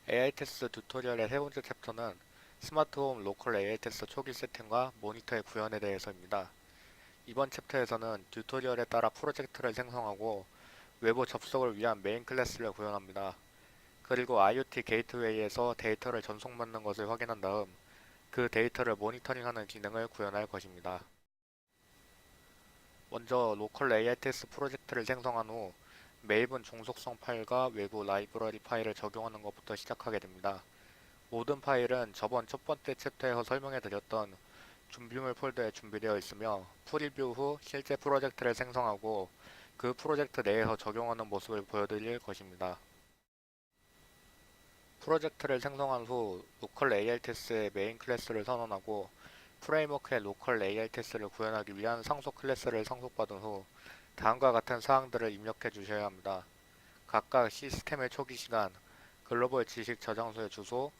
AI 테스트 튜토리얼의 세 번째 챕터는 스마트홈 로컬 AI 테스트 초기 세팅과 모니터의 구현에 대해서입니다. 이번 챕터에서는 튜토리얼에 따라 프로젝트를 생성하고 외부 접속을 위한 메인 클래스를 구현합니다. 그리고 IoT 게이트웨이에서 데이터를 전송받는 것을 확인한 다음 그 데이터를 모니터링하는 기능을 구현할 것입니다. 먼저 로컬 AI 테스트 프로젝트를 생성한 후 메이븐 종속성 파일과 외부 라이브러리 파일을 적용하는 것부터 시작하게 됩니다. 모든 파일은 저번 첫 번째 챕터에서 설명해드렸던 준비물 폴더에 준비되어 있으며 프리뷰 후 실제 프로젝트를 생성하고 그 프로젝트 내에서 적용하는 모습을 보여드릴 것입니다. 프로젝트를 생성한 후 로컬 ARTS의 메인 클래스를 선언하고 프레임워크의 로컬 ARTS를 구현하기 위한 상속 클래스를 상속받은 후 다음과 같은 사항들을 입력해 주셔야 합니다. 각각 시스템의 초기 시간, 글로벌 지식 저장소의 주소,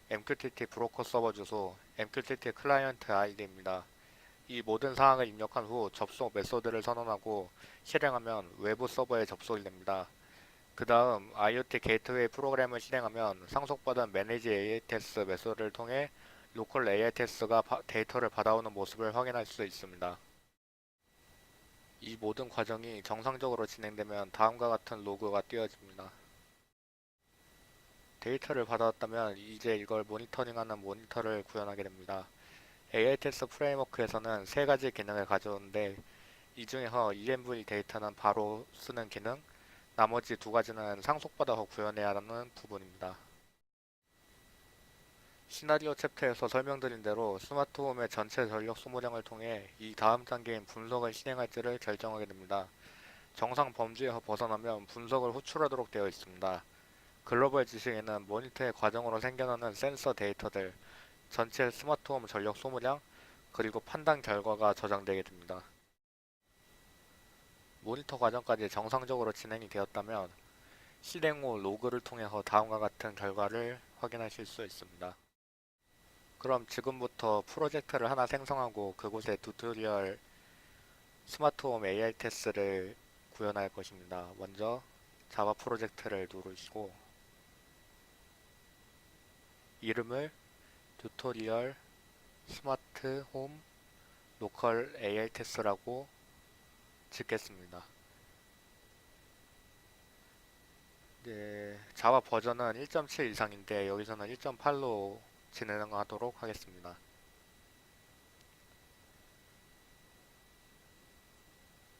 MQTT 브로커 서버 주소, MQTT 클라이언트 아이디입니다. 이 모든 사항을 입력한 후 접속 메소드를 선언하고 실행하면 외부 서버에 접속이 됩니다. 그 다음 IoT 게이트웨이 프로그램을 실행하면 상속받은 Manage AITest 메소드를 통해 로컬 AITest가 데이터를 받아오는 모습을 확인할 수 있습니다. 이 모든 과정이 정상적으로 진행되면 다음과 같은 로그가 띄어집니다. 데이터를 받아왔다면 이제 이걸 모니터링하는 모니터를 구현하게 됩니다. AITest 프레임워크에서는 세 가지 기능을 가져오는데 이 중에서 ENV 데이터는 바로 쓰는 기능, 나머지 두 가지는 상속받아서 구현해야 하는 부분입니다. 시나리오 챕터에서 설명드린 대로 스마트홈의 전체 전력 소모량을 통해 이 다음 단계인 분석을 실행할지를 결정하게 됩니다. 정상 범주에서 벗어나면 분석을 호출하도록 되어 있습니다. 글로벌 지식에는 모니터의 과정으로 생겨나는 센서 데이터들, 전체 스마트홈 전력 소모량, 그리고 판단 결과가 저장되게 됩니다. 모니터 과정까지 정상적으로 진행이 되었다면 실행 후 로그를 통해서 다음과 같은 결과를 확인하실 수 있습니다. 그럼 지금부터 프로젝트를 하나 생성하고 그곳에 튜토리얼 스마트홈 AI 테스트를 구현할 것입니다. 먼저 자바 프로젝트를 누르시고 이름을 튜토리얼 스마트홈 로컬 AI 테스트라고 짓겠습니다. 네, 자바 버전은 1.7 이상인데 여기서는 1.8로 진행하도록 하겠습니다.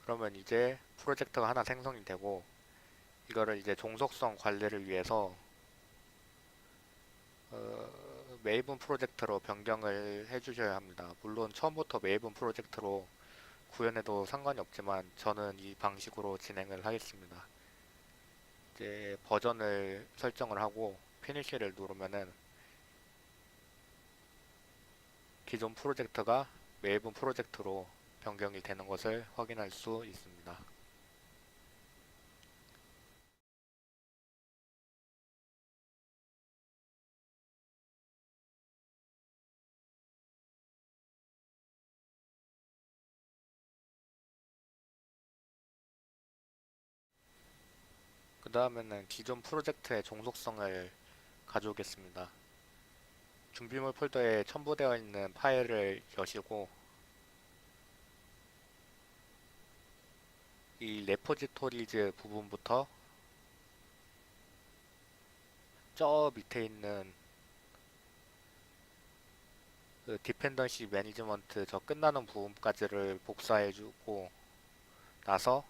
그러면 이제 프로젝트가 하나 생성이 되고 이거를 이제 종속성 관리를 위해서 메이븐 프로젝트로 변경을 해주셔야 합니다. 물론 처음부터 메이븐 프로젝트로 구현해도 상관이 없지만 저는 이 방식으로 진행을 하겠습니다. 이제 버전을 설정을 하고 피니쉬를 누르면은 기존 프로젝트가 메이븐 프로젝트로 변경이 되는 것을 확인할 수 있습니다. 그 다음에는 기존 프로젝트의 종속성을 가져오겠습니다. 준비물 폴더에 첨부되어 있는 파일을 여시고 이 레포지토리즈 부분부터 저 밑에 있는 그 디펜던시 매니지먼트 저 끝나는 부분까지를 복사해주고 나서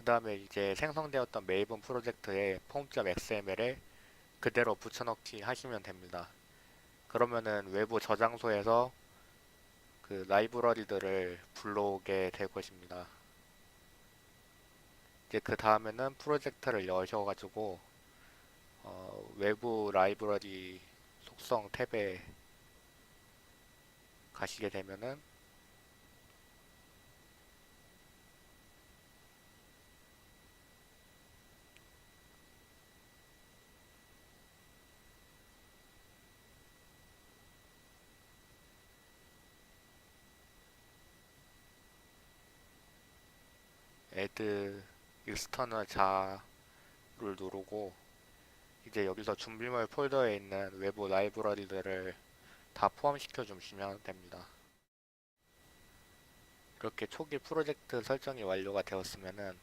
그 다음에 이제 생성되었던 메이븐 프로젝트에 폼.xml에 그대로 붙여넣기 하시면 됩니다. 그러면은 외부 저장소에서 그 라이브러리들을 불러오게 될 것입니다. 이제 그 다음에는 프로젝트를 여셔가지고 외부 라이브러리 속성 탭에 가시게 되면은 add external 자를 누르고 이제 여기서 준비물 폴더에 있는 외부 라이브러리들을 다 포함시켜 주시면 됩니다. 이렇게 초기 프로젝트 설정이 완료가 되었으면은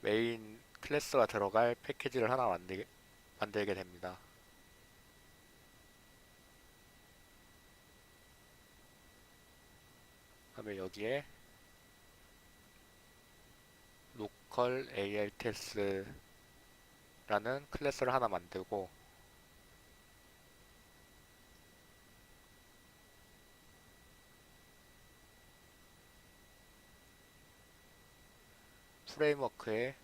메인 클래스가 들어갈 패키지를 하나 만들게 됩니다. 그다음에 여기에 local altx라는 클래스를 하나 만들고 프레임워크에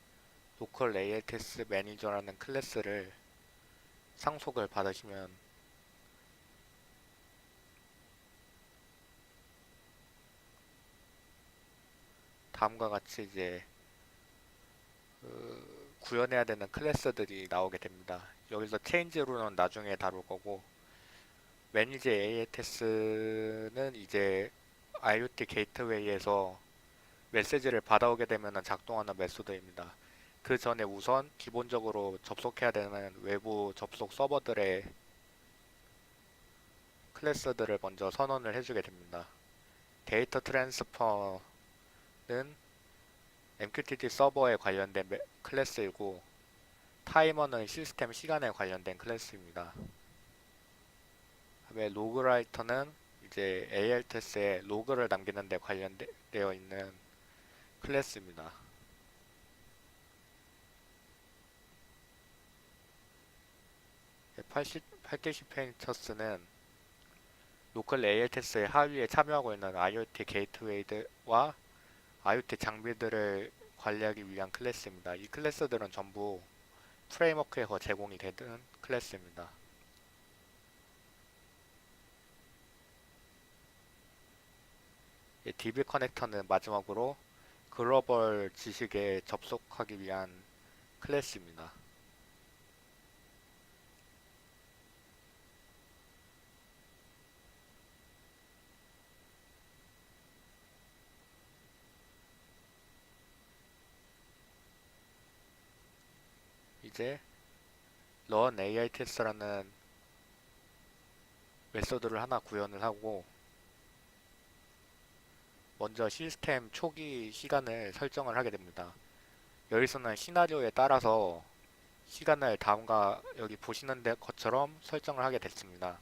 local altx manager라는 클래스를 상속을 받으시면 다음과 같이 이제 구현해야 되는 클래스들이 나오게 됩니다. 여기서 체인지로는 나중에 다룰 거고 매니지 AATS는 이제 IoT 게이트웨이에서 메시지를 받아오게 되면 작동하는 메소드입니다. 그 전에 우선 기본적으로 접속해야 되는 외부 접속 서버들의 클래스들을 먼저 선언을 해주게 됩니다. 데이터 트랜스퍼는 MQTT 서버에 관련된 클래스이고 타이머는 시스템 시간에 관련된 클래스입니다. 다음에 로그라이터는 이제 ALTS에 로그를 남기는 데 관련되어 있는 클래스입니다. 파티시페이터스는 로컬 ALTS의 하위에 참여하고 있는 IoT 게이트웨이와 IoT 장비들을 관리하기 위한 클래스입니다. 이 클래스들은 전부 프레임워크에서 제공이 되는 클래스입니다. DB 커넥터는 마지막으로 글로벌 지식에 접속하기 위한 클래스입니다. 이제 run AITS라는 메소드를 하나 구현을 하고 먼저 시스템 초기 시간을 설정을 하게 됩니다. 여기서는 시나리오에 따라서 시간을 다음과 여기 보시는 것처럼 설정을 하게 됐습니다.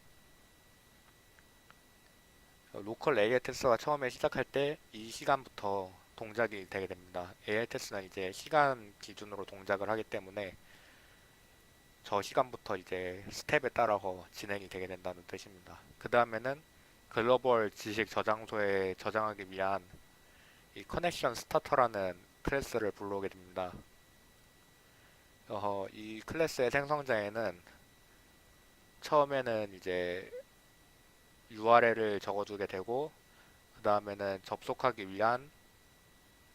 로컬 AI 테스트가 처음에 시작할 때 이 시간부터 동작이 되게 됩니다. AI 테스트는 이제 시간 기준으로 동작을 하기 때문에 저 시간부터 이제 스텝에 따라서 진행이 되게 된다는 뜻입니다. 그 다음에는 글로벌 지식 저장소에 저장하기 위한 이 커넥션 스타터라는 클래스를 불러오게 됩니다. 이 클래스의 생성자에는 처음에는 이제 URL을 적어주게 되고 그 다음에는 접속하기 위한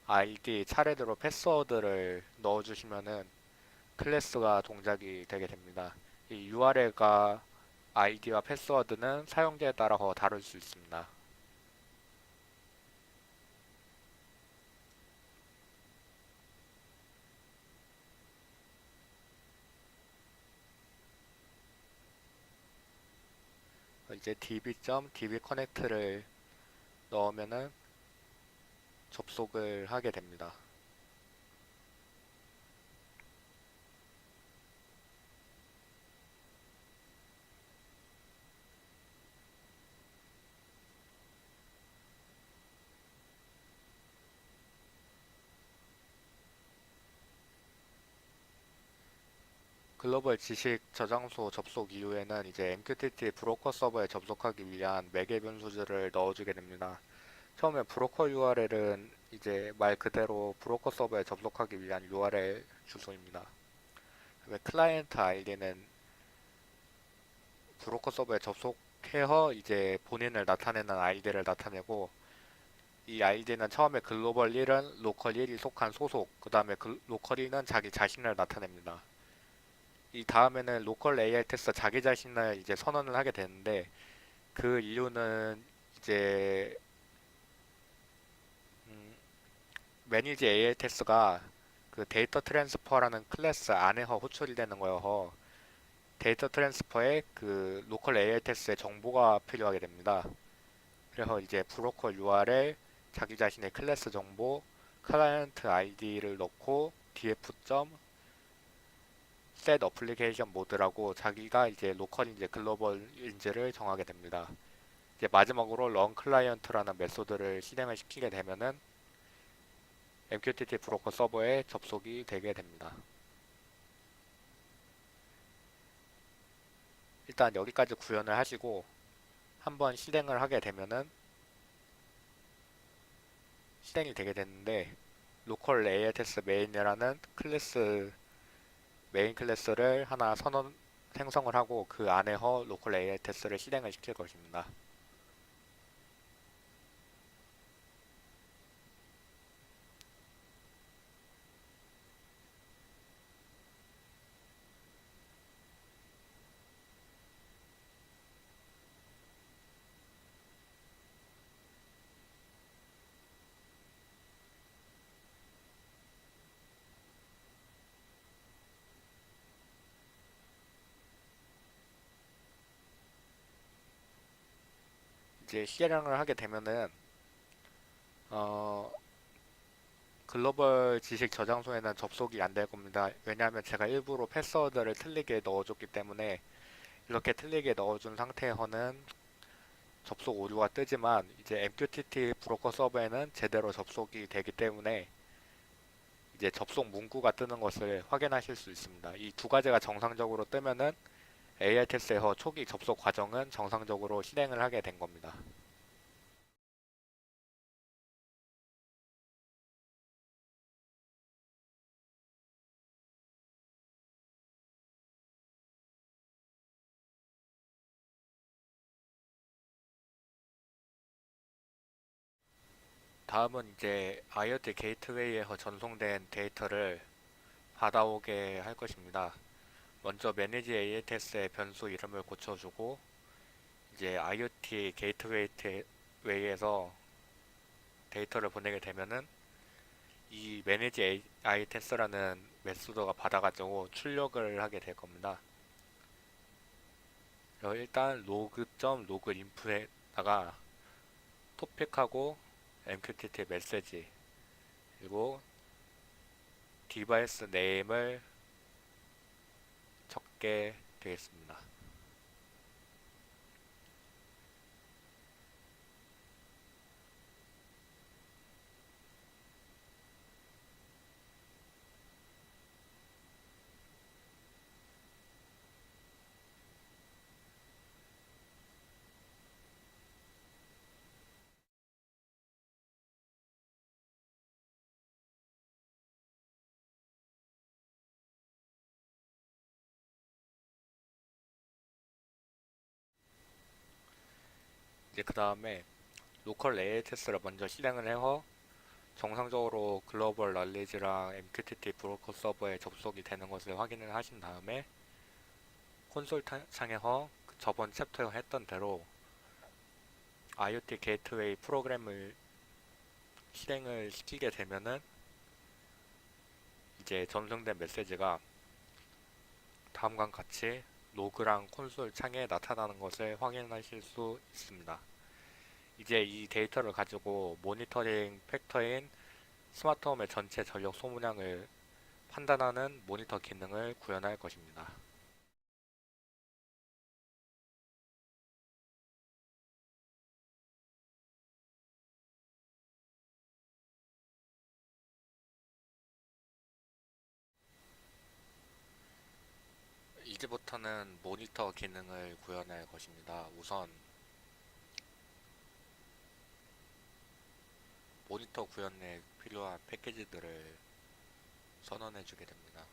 아이디 차례대로 패스워드를 넣어주시면은 클래스가 동작이 되게 됩니다. 이 URL과 아이디와 패스워드는 사용자에 따라서 다를 수 있습니다. 이제 db.dbconnect를 넣으면은 접속을 하게 됩니다. 글로벌 지식 저장소 접속 이후에는 이제 MQTT 브로커 서버에 접속하기 위한 매개 변수들을 넣어주게 됩니다. 처음에 브로커 URL은 이제 말 그대로 브로커 서버에 접속하기 위한 URL 주소입니다. 그다음에 클라이언트 아이디는 브로커 서버에 접속해서 이제 본인을 나타내는 아이디를 나타내고 이 아이디는 처음에 글로벌 1은 로컬 1이 속한 소속, 그 다음에 로컬 2는 자기 자신을 나타냅니다. 이 다음에는 로컬 AR 테스트 자기 자신을 이제 선언을 하게 되는데 그 이유는 이제 음, 매니지 ALTS가 그 데이터 트랜스퍼라는 클래스 안에서 호출이 되는 거여서 데이터 트랜스퍼에 그 로컬 ALTS의 정보가 필요하게 됩니다. 그래서 이제 브로커 URL, 자기 자신의 클래스 정보, 클라이언트 아이디를 넣고 df.set application mode라고 자기가 이제 로컬인지 글로벌인지를 정하게 됩니다. 이제 마지막으로 run client라는 메소드를 실행을 시키게 되면은 MQTT 브로커 서버에 접속이 되게 됩니다. 일단 여기까지 구현을 하시고 한번 실행을 하게 되면은 실행이 되게 되는데 로컬 ALTS 메인이라는 클래스 메인 클래스를 하나 생성을 하고 그 안에서 로컬 ALTS를 실행을 시킬 것입니다. 이제 실행을 하게 되면은 어, 글로벌 지식 저장소에는 접속이 안 될 겁니다. 왜냐하면 제가 일부러 패스워드를 틀리게 넣어줬기 때문에 이렇게 틀리게 넣어준 상태에서는 접속 오류가 뜨지만 이제 MQTT 브로커 서버에는 제대로 접속이 되기 때문에 이제 접속 문구가 뜨는 것을 확인하실 수 있습니다. 이 두 가지가 정상적으로 뜨면은 ARTS에서 초기 접속 과정은 정상적으로 실행을 하게 된 겁니다. 다음은 이제 IoT 게이트웨이에서 전송된 데이터를 받아오게 할 것입니다. 먼저 매니지 ATS의 변수 이름을 고쳐주고 이제 IoT 게이트웨이에서 데이터를 보내게 되면은 이 매니지 ATS라는 메소드가 받아가지고 출력을 하게 될 겁니다. 그래서 일단 로그.로그 인풋에다가 토픽하고 MQTT 메시지 그리고 디바이스 네임을 적게 되겠습니다. 이제 그 다음에 로컬 ATS를 먼저 실행을 해서 정상적으로 글로벌 널리지랑 MQTT 브로커 서버에 접속이 되는 것을 확인을 하신 다음에 콘솔 창에서 저번 챕터에 했던 대로 IoT 게이트웨이 프로그램을 실행을 시키게 되면은 이제 전송된 메시지가 다음과 같이 로그랑 콘솔 창에 나타나는 것을 확인하실 수 있습니다. 이제 이 데이터를 가지고 모니터링 팩터인 스마트홈의 전체 전력 소모량을 판단하는 모니터 기능을 구현할 것입니다. 이제부터는 모니터 기능을 구현할 것입니다. 우선 모니터 구현에 필요한 패키지들을 선언해 주게 됩니다.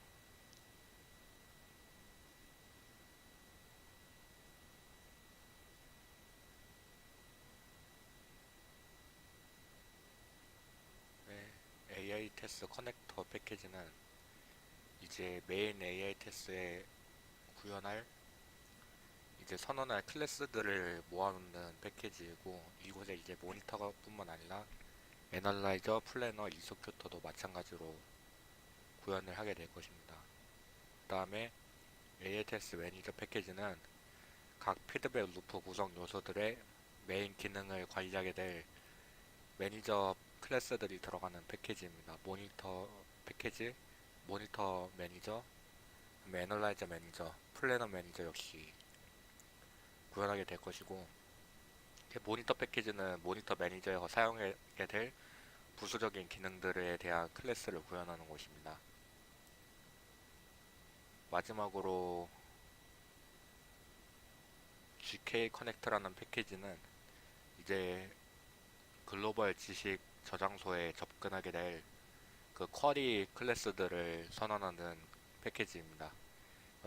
네, AI 테스트 커넥터 패키지는 이제 메인 AI 테스트에 구현할 이제 선언할 클래스들을 모아놓는 패키지이고, 이곳에 이제 모니터가 뿐만 아니라 애널라이저, 플래너, 익스큐터도 마찬가지로 구현을 하게 될 것입니다. 그 다음에 ALTS 매니저 패키지는 각 피드백 루프 구성 요소들의 메인 기능을 관리하게 될 매니저 클래스들이 들어가는 패키지입니다. 모니터 패키지, 모니터 매니저, 애널라이저 매니저, 플래너 매니저 역시 구현하게 될 것이고, 모니터 패키지는 모니터 매니저에서 사용하게 될 부수적인 기능들에 대한 클래스를 구현하는 것입니다. 마지막으로 GK 커넥트라는 패키지는 이제 글로벌 지식 저장소에 접근하게 될 그 쿼리 클래스들을 선언하는 패키지입니다.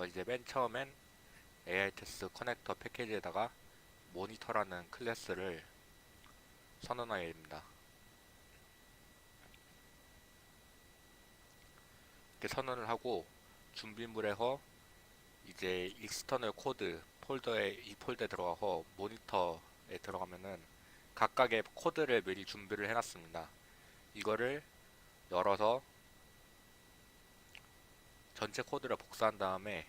이제 맨 처음엔 AITS 커넥터 패키지에다가 모니터라는 클래스를 선언하게 됩니다. 이렇게 선언을 하고 준비물에서 이제 익스터널 코드 폴더에 이 폴더에 들어가서 모니터에 들어가면은 각각의 코드를 미리 준비를 해놨습니다. 이거를 열어서 전체 코드를 복사한 다음에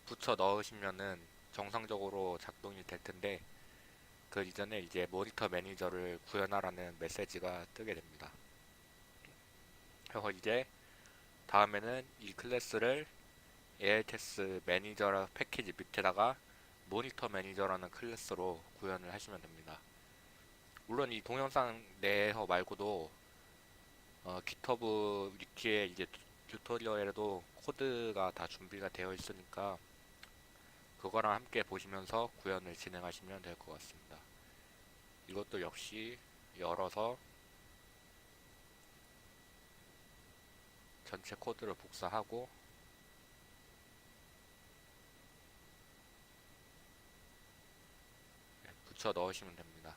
붙여 넣으시면은 정상적으로 작동이 될 텐데, 그 이전에 이제 모니터 매니저를 구현하라는 메시지가 뜨게 됩니다. 그래서 이제 다음에는 이 클래스를 ALTS 매니저 패키지 밑에다가 모니터 매니저라는 클래스로 구현을 하시면 됩니다. 물론 이 동영상 내에서 말고도 GitHub 위키에 이제 튜토리얼에도 코드가 다 준비가 되어 있으니까 그거랑 함께 보시면서 구현을 진행하시면 될 것 같습니다. 이것도 역시 열어서 전체 코드를 복사하고 붙여 넣으시면 됩니다.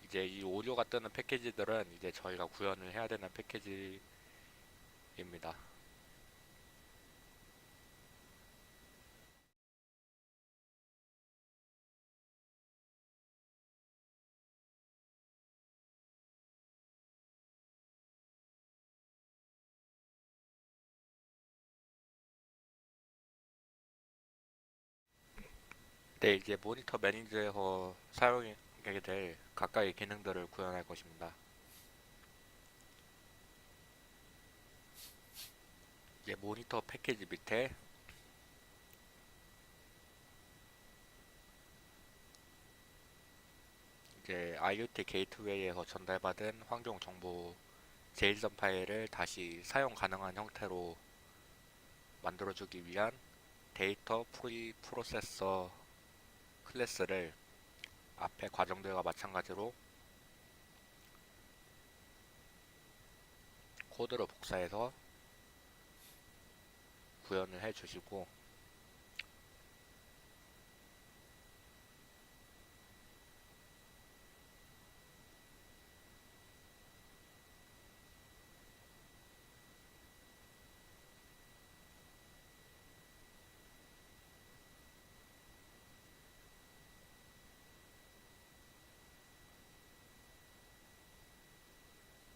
이제 이 오류가 뜨는 패키지들은 이제 저희가 구현을 해야 되는 패키지입니다. 네, 이제 모니터 매니저에서 사용하게 될 각각의 기능들을 구현할 것입니다. 이제 모니터 패키지 밑에 이제 IoT 게이트웨이에서 전달받은 환경 정보 제이선 파일을 다시 사용 가능한 형태로 만들어주기 위한 데이터 프리 프로세서 클래스를 앞에 과정들과 마찬가지로 코드를 복사해서 구현을 해주시고,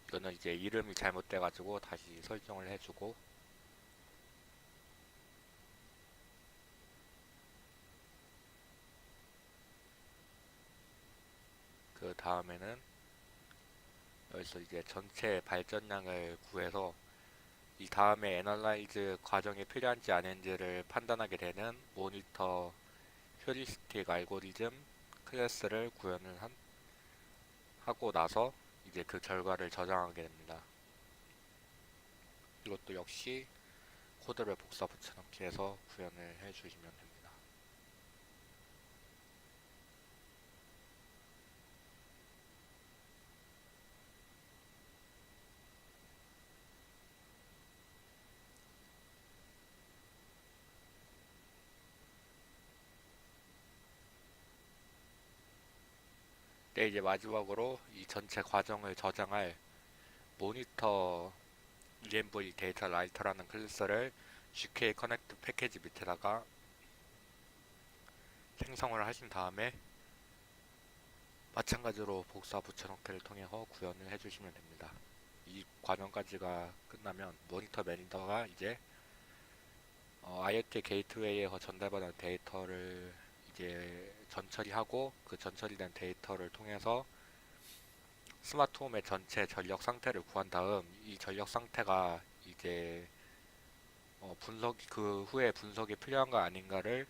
이거는 이제 이름이 잘못돼가지고 다시 설정을 해주고, 그 다음에는 여기서 이제 전체 발전량을 구해서 이 다음에 애널라이즈 과정이 필요한지 아닌지를 판단하게 되는 모니터 휴리스틱 알고리즘 클래스를 구현을 하고 나서 이제 그 결과를 저장하게 됩니다. 이것도 역시 코드를 복사 붙여넣기 해서 구현을 해주시면 됩니다. 네, 이제 마지막으로 이 전체 과정을 저장할 모니터 env 데이터 라이터라는 클래스를 GK 커넥트 패키지 밑에다가 생성을 하신 다음에 마찬가지로 복사 붙여넣기를 통해서 구현을 해주시면 됩니다. 이 과정까지가 끝나면 모니터 매니저가 이제 IoT 게이트웨이에서 전달받은 데이터를 이제 전처리하고 그 전처리된 데이터를 통해서 스마트홈의 전체 전력 상태를 구한 다음 이 전력 상태가 이제 그 후에 분석이 필요한가 아닌가를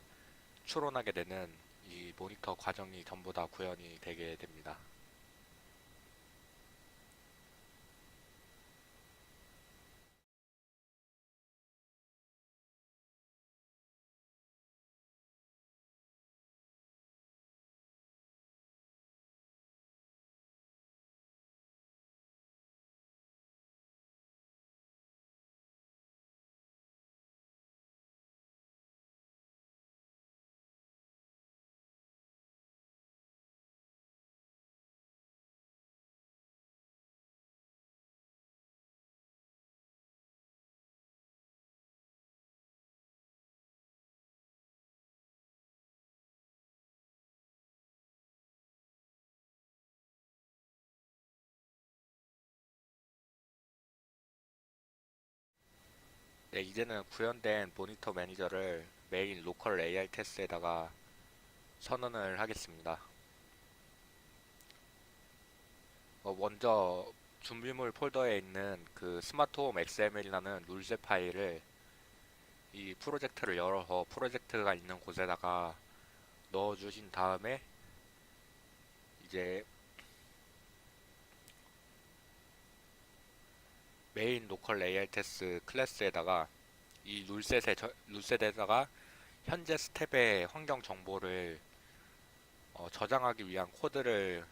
추론하게 되는 이 모니터 과정이 전부 다 구현이 되게 됩니다. 네, 이제는 구현된 모니터 매니저를 메인 로컬 ARTS에다가 선언을 하겠습니다. 먼저 준비물 폴더에 있는 그 스마트홈 XML이라는 룰셋 파일을 이 프로젝트를 열어서 프로젝트가 있는 곳에다가 넣어주신 다음에 이제 메인 로컬 ARTS 클래스에다가 이 룰셋에다가 현재 스텝의 환경 정보를 저장하기 위한 코드를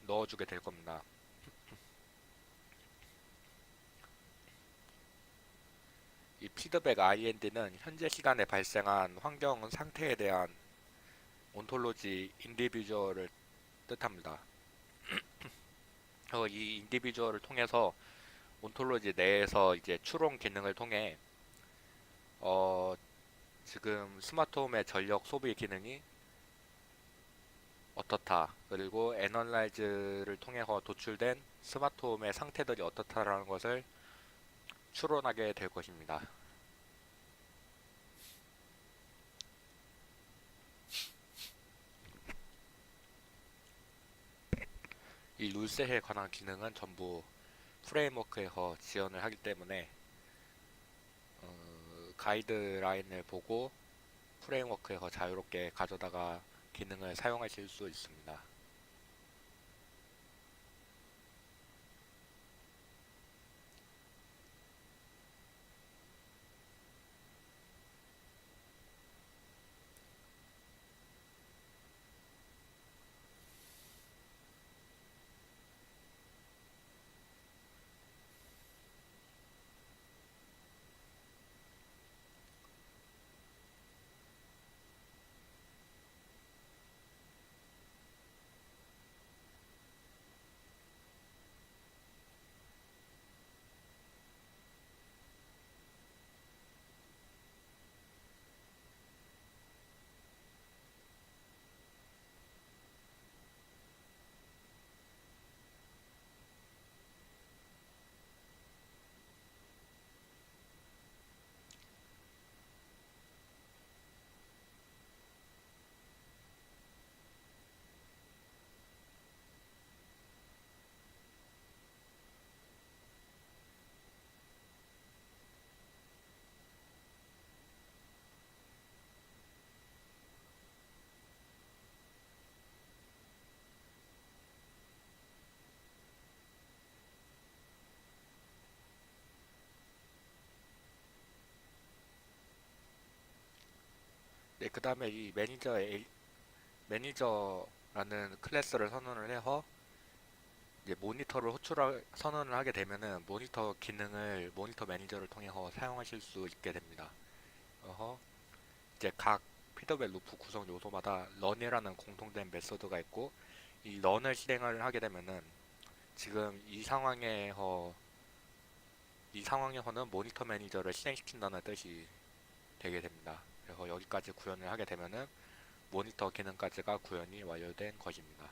넣어주게 될 겁니다. 이 피드백 IND는 현재 시간에 발생한 환경 상태에 대한 온톨로지 인디비주얼을 뜻합니다. 이 인디비주얼을 통해서 온톨로지 내에서 이제 추론 기능을 통해 어, 지금 스마트홈의 전력 소비 기능이 어떻다, 그리고 애널라이즈를 통해서 도출된 스마트홈의 상태들이 어떻다라는 것을 추론하게 될 것입니다. 이 룰셋에 관한 기능은 전부 프레임워크에서 지원을 하기 때문에 가이드라인을 보고 프레임워크에서 자유롭게 가져다가 기능을 사용하실 수 있습니다. 네, 그 다음에 이 매니저라는 클래스를 선언을 해서 이제 모니터를 선언을 하게 되면은 모니터 기능을 모니터 매니저를 통해서 사용하실 수 있게 됩니다. 어허, 이제 각 피드백 루프 구성 요소마다 런이라는 공통된 메소드가 있고 이 런을 실행을 하게 되면은 지금 이 상황에서 이 상황에서는 모니터 매니저를 실행시킨다는 뜻이 되게 됩니다. 그래서 여기까지 구현을 하게 되면은 모니터 기능까지가 구현이 완료된 것입니다.